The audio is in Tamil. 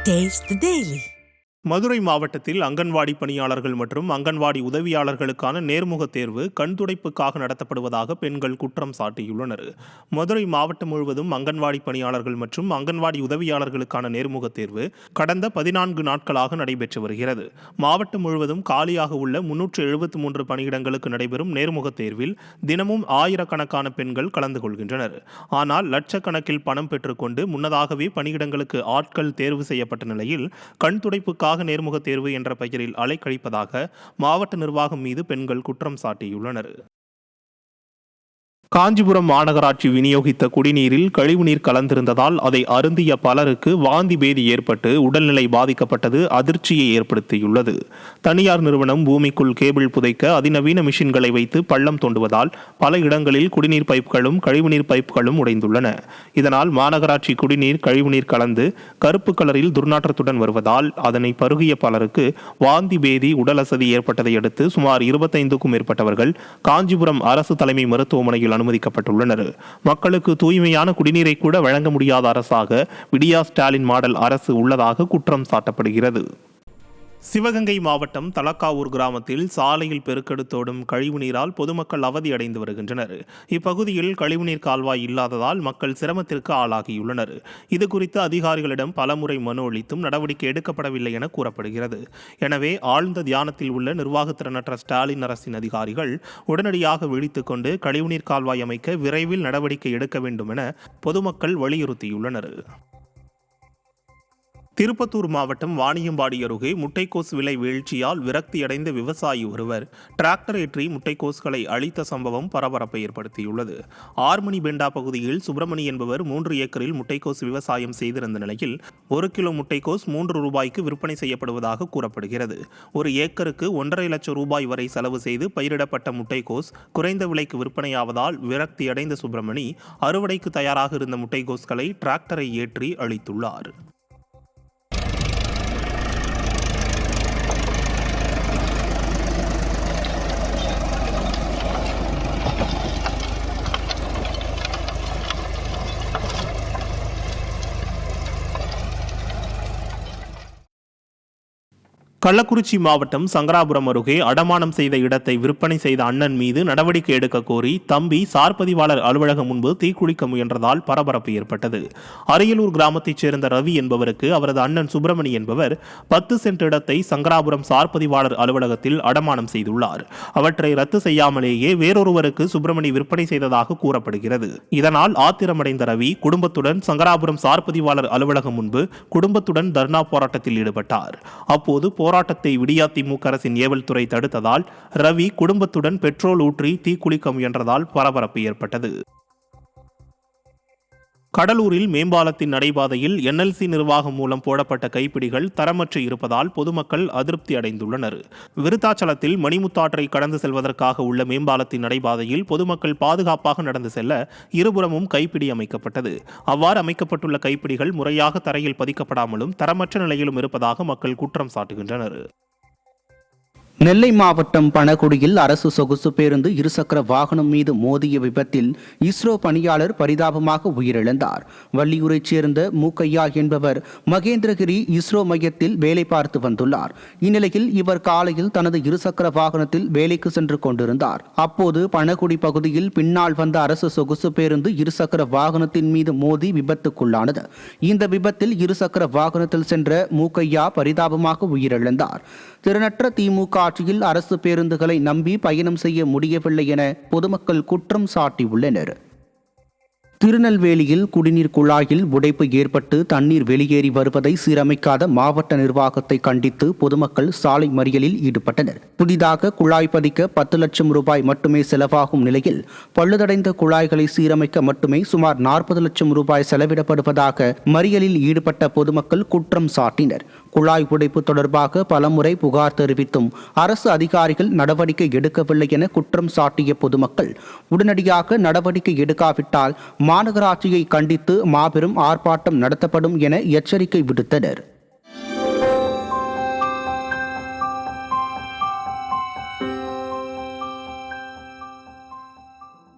Taste the Daily. மதுரை மாவட்டத்தில் அங்கன்வாடி பணியாளர்கள் மற்றும் அங்கன்வாடி உதவியாளர்களுக்கான நேர்முக தேர்வு கண்துடைப்புக்காக நடத்தப்படுவதாக பெண்கள் குற்றம் சாட்டியுள்ளனர். மதுரை மாவட்டம் முழுவதும் அங்கன்வாடி பணியாளர்கள் மற்றும் அங்கன்வாடி உதவியாளர்களுக்கான நேர்முக தேர்வு கடந்த 14 நாட்களாக நடைபெற்று வருகிறது. மாவட்டம் முழுவதும் காலியாக உள்ள 373 பணியிடங்களுக்கு நடைபெறும் நேர்முக தேர்வில் தினமும் ஆயிரக்கணக்கான பெண்கள் கலந்து கொள்கின்றனர். ஆனால் லட்சக்கணக்கில் பணம் பெற்றுக்கொண்டு முன்னதாகவே பணியிடங்களுக்கு ஆட்கள் தேர்வு செய்யப்பட்ட நிலையில் கண்துடைப்புக்காக நேர்முக தேர்வு என்ற பெயரில் அலைக்கழிப்பதாக மாவட்ட நிர்வாகம் மீது பெண்கள் குற்றம் சாட்டியுள்ளனர். காஞ்சிபுரம் மாநகராட்சி விநியோகித்த குடிநீரில் கழிவுநீர் கலந்திருந்ததால் அதை அருந்திய பலருக்கு வாந்தி பேதி ஏற்பட்டு உடல்நிலை பாதிக்கப்பட்டது அதிர்ச்சியை ஏற்படுத்தியுள்ளது. தனியார் நிறுவனம் பூமிக்குள் கேபிள் புதைக்க அதிநவீன மிஷின்களை வைத்து பள்ளம் தோண்டுவதால் பல இடங்களில் குடிநீர் பைப்புகளும் கழிவுநீர் பைப்புகளும் உடைந்துள்ளன. இதனால் மாநகராட்சி குடிநீர் கழிவுநீர் கலந்து கருப்பு கலரில் துர்நாற்றத்துடன் வருவதால் அதனை பருகிய பலருக்கு வாந்தி பேதி உடல் அசதி ஏற்பட்டதை அடுத்து சுமார் 25க்கும் மேற்பட்டவர்கள் காஞ்சிபுரம் அரசு தலைமை மருத்துவமனையில் அனுமதிக்கப்பட்டுள்ளனர். மக்களுக்கு தூய்மையான குடிநீரை கூட வழங்க முடியாத அரசாக விடியா ஸ்டாலின் மாடல் அரசு உள்ளதாக குற்றம் சாட்டப்படுகிறது. சிவகங்கை மாவட்டம் தலக்காவூர் கிராமத்தில் சாலையில் பெருக்கெடுத்தோடும் கழிவுநீரால் பொதுமக்கள் அவதியடைந்து வருகின்றனர். இப்பகுதியில் கழிவுநீர் கால்வாய் இல்லாததால் மக்கள் சிரமத்திற்கு ஆளாகியுள்ளனர். இதுகுறித்து அதிகாரிகளிடம் பலமுறை மனு அளித்தும் நடவடிக்கை எடுக்கப்படவில்லை என கூறப்படுகிறது. எனவே ஆழ்ந்த தியானத்தில் உள்ள நிர்வாகத்திறனற்ற ஸ்டாலின் அரசின் அதிகாரிகள் உடனடியாக விழித்துக் கொண்டு கழிவுநீர் கால்வாய் அமைக்க விரைவில் நடவடிக்கை எடுக்க வேண்டும் என பொதுமக்கள் வலியுறுத்தியுள்ளனர். திருப்பத்தூர் மாவட்டம் வாணியம்பாடி அருகே முட்டைக்கோஸ் விலை வீழ்ச்சியால் விரக்தியடைந்த விவசாயி ஒருவர் டிராக்டர் ஏற்றி முட்டைக்கோஸ்களை அழித்த சம்பவம் பரபரப்பை ஏற்படுத்தியுள்ளது. ஆர்மணிபெண்டா பகுதியில் சுப்பிரமணி என்பவர் 3 ஏக்கரில் முட்டைக்கோஸ் விவசாயம் செய்திருந்த நிலையில் 1 கிலோ முட்டைக்கோஸ் 3 ரூபாய்க்கு விற்பனை செய்யப்படுவதாக கூறப்படுகிறது. 1 ஏக்கருக்கு 1,50,000 லட்சம் ரூபாய் வரை செலவு செய்து பயிரிடப்பட்ட முட்டைக்கோஸ் குறைந்த விலைக்கு விற்பனையாவதால் விரக்தியடைந்த சுப்பிரமணி அறுவடைக்கு தயாராக இருந்த முட்டைக்கோஸ்களை டிராக்டரை ஏற்றி அழித்துள்ளார். கள்ளக்குறிச்சி மாவட்டம் சங்கராபுரம் அருகே அடமானம் செய்த இடத்தை விற்பனை செய்த அண்ணன் மீது நடவடிக்கை எடுக்க கோரி தம்பி சார்பதிவாளர் அலுவலகம் முன்பு தீக்குளிக்க முயன்றதால் பரபரப்பு ஏற்பட்டது. அரியலூர் கிராமத்தைச் சேர்ந்த ரவி என்பவருக்கு அவரது அண்ணன் சுப்பிரமணி என்பவர் 10 சென்ட் இடத்தை சங்கராபுரம் சார்பதிவாளர் அலுவலகத்தில் அடமானம் செய்துள்ளார். அவற்றை ரத்து செய்யாமலேயே வேறொருவருக்கு சுப்பிரமணி விற்பனை செய்ததாக கூறப்படுகிறது. இதனால் ஆத்திரமடைந்த ரவி குடும்பத்துடன் சங்கராபுரம் சார்பதிவாளர் அலுவலகம் முன்பு குடும்பத்துடன் தர்ணா போராட்டத்தில் ஈடுபட்டார். அப்போது போராட்டத்தை விடியா திமுக அரசின் ஏவல் துறை தடுத்ததால் ரவி குடும்பத்துடன் பெட்ரோல் ஊற்றி தீக்குளிக்க முயன்றதால் பரபரப்பு ஏற்பட்டது. கடலூரில் மேம்பாலத்தின் நடைபாதையில் NLC நிர்வாகம் மூலம் போடப்பட்ட கைப்பிடிகள் தரமற்று இருப்பதால் பொதுமக்கள் அதிருப்தி அடைந்துள்ளனர். விருத்தாச்சலத்தில் மணிமுத்தாற்றை கடந்து செல்வதற்காக உள்ள மேம்பாலத்தின் நடைபாதையில் பொதுமக்கள் பாதுகாப்பாக நடந்து செல்ல இருபுறமும் கைப்பிடி அமைக்கப்பட்டது. அவ்வாறு அமைக்கப்பட்டுள்ள கைப்பிடிகள் முறையாக தரையில் பதிக்கப்படாமலும் தரமற்ற நிலையிலும் இருப்பதாக மக்கள் குற்றம் சாட்டுகின்றனர். நெல்லை மாவட்டம் பணகுடியில் அரசு சொகுசு பேருந்து இருசக்கர வாகனம் மீது மோதிய விபத்தில் இஸ்ரோ பணியாளர் பரிதாபமாக உயிரிழந்தார். வள்ளியூரைச் சேர்ந்த மூக்கையா என்பவர் மகேந்திரகிரி இஸ்ரோ மையத்தில் வேலை பார்த்து வந்துள்ளார். இந்நிலையில் இவர் காலையில் தனது இருசக்கர வாகனத்தில் வேலைக்கு சென்று கொண்டிருந்தார். அப்போது பணகுடி பகுதியில் பின்னால் வந்த அரசு சொகுசு பேருந்து இருசக்கர வாகனத்தின் மீது மோதி விபத்துக்குள்ளானது. இந்த விபத்தில் இருசக்கர வாகனத்தில் சென்ற மூக்கையா பரிதாபமாக உயிரிழந்தார். திறனற்ற திமுக ஆட்சியில் அரசு பேருந்துகளை நம்பி பயணம் செய்ய முடியவில்லை என பொதுமக்கள் குற்றம் சாட்டியுள்ளனர். திருநெல்வேலியில் குடிநீர் குழாயில் உடைப்பு ஏற்பட்டு தண்ணீர் வெளியேறி வருவதை சீரமைக்காத மாவட்ட நிர்வாகத்தை கண்டித்து பொதுமக்கள் சாலை மறியலில் ஈடுபட்டனர். புதிதாக குழாய் பதிக்க 10 லட்சம் ரூபாய் மட்டுமே செலவாகும் நிலையில் பழுதடைந்த குழாய்களை சீரமைக்க மட்டுமே சுமார் 40 லட்சம் ரூபாய் செலவிடப்படுவதாக மறியலில் ஈடுபட்ட பொதுமக்கள் குற்றம் சாட்டினர். குழாய் உடைப்பு தொடர்பாக பலமுறை புகார் தெரிவித்தும் அரசு அதிகாரிகள் நடவடிக்கை எடுக்கவில்லை என குற்றம் சாட்டிய பொதுமக்கள் உடனடியாக நடவடிக்கை எடுக்காவிட்டால் மாநகராட்சியை கண்டித்து மாபெரும் ஆர்ப்பாட்டம் நடத்தப்படும் என எச்சரிக்கை விடுத்தனர்.